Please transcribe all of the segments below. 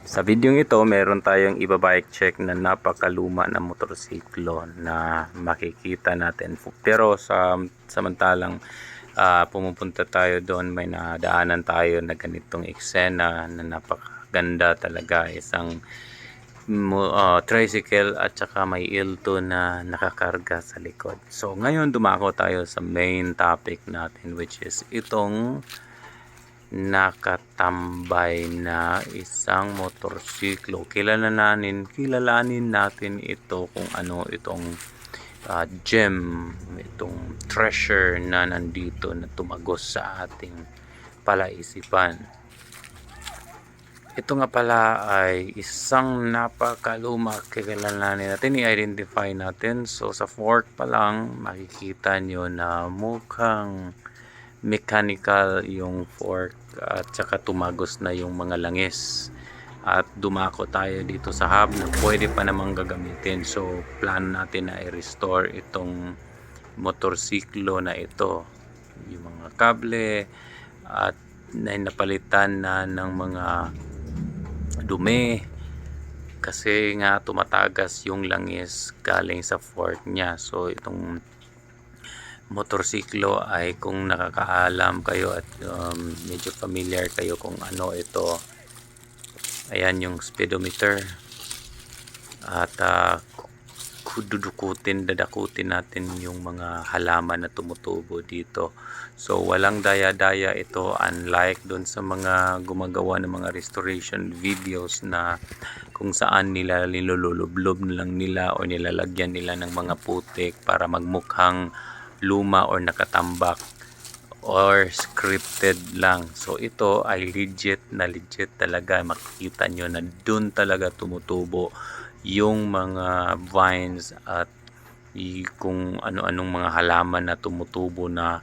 Sa video ito, meron tayong iba-bike check na napakaluma na motorsiklo na makikita natin. Pero samantalang pumupunta tayo doon, may nadaanan tayo na ganitong eksena na napakaganda talaga. Isang tricycle at saka may ilto na nakakarga sa likod. So ngayon dumako tayo sa main topic natin, which is itong nakatambay na isang motorsiklo. Kilalanin natin ito kung ano itong gem, itong treasure na nandito na tumagos sa ating palaisipan. Ito nga pala ay isang napakaluma. Kilalanin natin, i-identify natin. So sa fork pa lang makikita nyo na mukhang mechanical yung fork at saka tumagos na yung mga langis, at dumako tayo dito sa hub na pwede pa namang gagamitin. So plan natin na i-restore itong motorsiklo na ito, yung mga kable at napalitan na ng mga dumi kasi nga tumatagas yung langis galing sa fork niya. So itong motorsiklo ay, kung nakakaalam kayo at medyo familiar kayo kung ano ito, ayan yung speedometer, at dadakutin natin yung mga halaman na tumutubo dito. So walang daya-daya ito, unlike doon sa mga gumagawa ng mga restoration videos na kung saan nila nilulublob lang nila o nilalagyan nila ng mga putik para magmukhang luma or nakatambak or scripted lang. So ito ay legit talaga. Makikita nyo na dun talaga tumutubo yung mga vines at kung ano-anong mga halaman na tumutubo na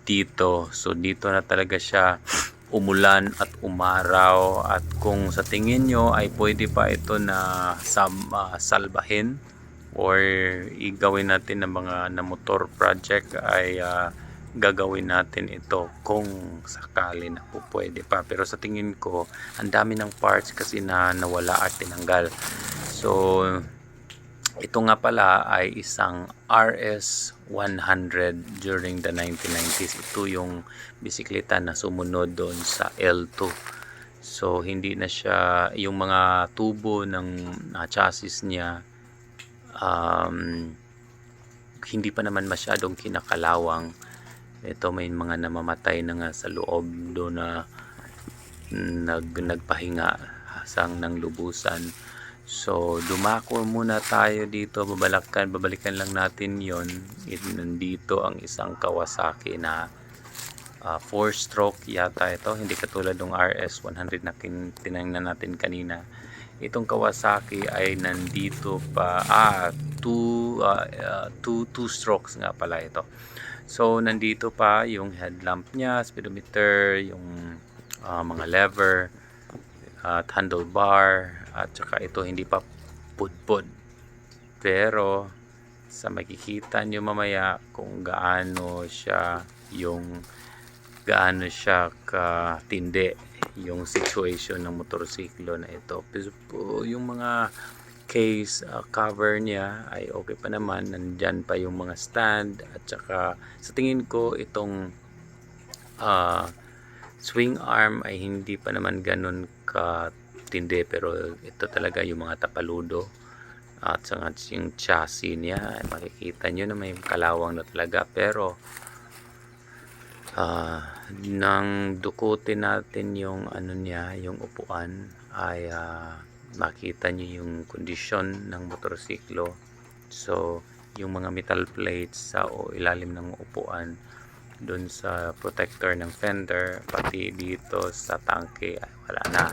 dito. So dito na talaga siya umulan at umaraw, at kung sa tingin nyo ay pwede pa ito na salbahin or igawin natin ng mga na motor project, ay gagawin natin ito kung sakali na po pwede pa. Pero sa tingin ko ang dami ng parts kasi na nawala at tinanggal. So ito nga pala ay isang RS100 during the 1990s. Ito yung bisikleta na sumunod doon sa L2. So hindi na siya, yung mga tubo ng chassis niya hindi pa naman masyadong kinakalawang. Ito may mga namamatay na nga sa loob doon na nagpahinga hasang ng lubusan. So dumako muna tayo dito, babalikan lang natin yon. Nandito ang isang Kawasaki na 4-stroke yata ito, hindi katulad ng RS100 na tinangnan natin kanina. Itong Kawasaki ay nandito pa, 2 strokes nga pala ito. So nandito pa yung headlamp niya, speedometer, yung mga lever at handlebar, at saka ito hindi pa pudpud. Pero sa makikita nyo mamaya kung gaano siya katindi yung situation ng motorsiklo na ito. Yung mga case cover niya ay okay pa naman, nandyan pa yung mga stand, at saka sa tingin ko itong swing arm ay hindi pa naman ganun katindi, pero ito talaga yung mga tapaludo at saka yung chassis niya ay makikita nyo na may kalawang na talaga. Pero nang dukutin natin yung ano niya, yung upuan, ay makita nyo yung kondisyon ng motorsiklo. So yung mga metal plates sa ilalim ng upuan, dun sa protector ng fender, pati dito sa tangke ay wala na,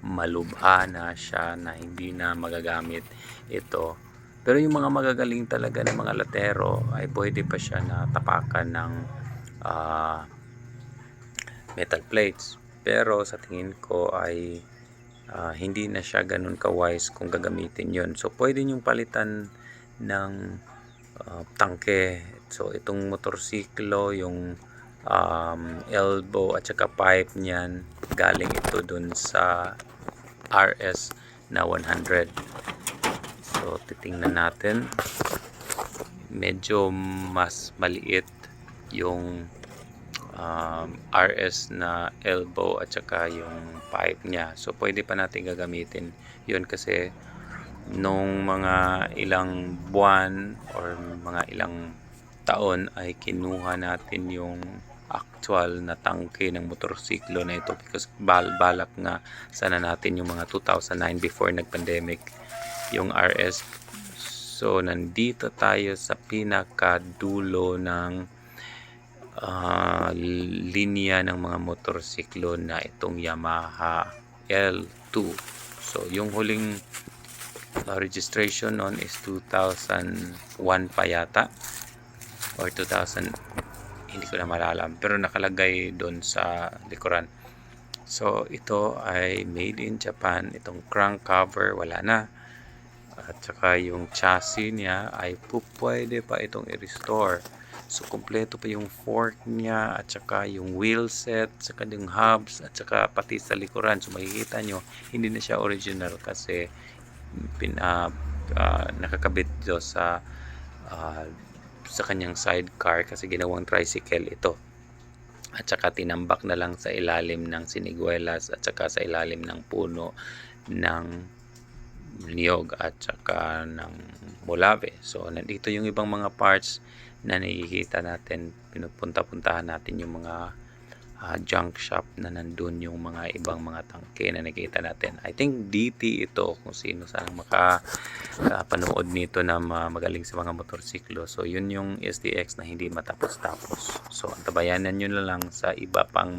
malubha na siya na hindi na magagamit ito. Pero yung mga magagaling talaga ng mga latero ay pwede pa siya na tapakan ng metal plates. Pero sa tingin ko ay hindi na siya ganun ka-wise kung gagamitin yon. So pwede nyong palitan ng tangke. So itong motorsiklo, yung elbow at saka pipe niyan, galing ito dun sa RS na 100. So titingnan natin, medyo mas maliit yung RS na elbow at saka yung pipe niya. So pwede pa natin gagamitin yun kasi nung mga ilang buwan or mga ilang taon ay kinuha natin yung actual na tangke ng motorsiklo na ito because balak nga sana natin yung mga 2009 before nag-pandemic yung RS. So nandito tayo sa pinakadulo ng linya ng mga motorsiklo na itong Yamaha L2. So yung huling registration noon is 2001 pa yata or 2000, hindi ko na malala, pero nakalagay doon sa likuran. So ito ay made in Japan. Itong crank cover wala na, at saka yung chassis niya ay pwede pa itong i-restore. So kompleto pa yung fork niya at saka yung wheel set, saka yung hubs at saka pati sa likuran. So makikita nyo hindi na siya original kasi nakakabit dito sa kanyang sidecar kasi ginawang tricycle ito. At saka tinambak na lang sa ilalim ng siniguelas at saka sa ilalim ng puno ng niyog at saka ng molave. So nandito yung ibang mga parts na nakikita natin. Pinupunta-puntahan natin yung mga junk shop na nandun yung mga ibang mga tangke na nakikita natin. I think DT ito kung sino sana makapanood nito na magaling sa mga motorsiklo. So yun yung SDX na hindi matapos-tapos. So antabayanan nyo na lang sa iba pang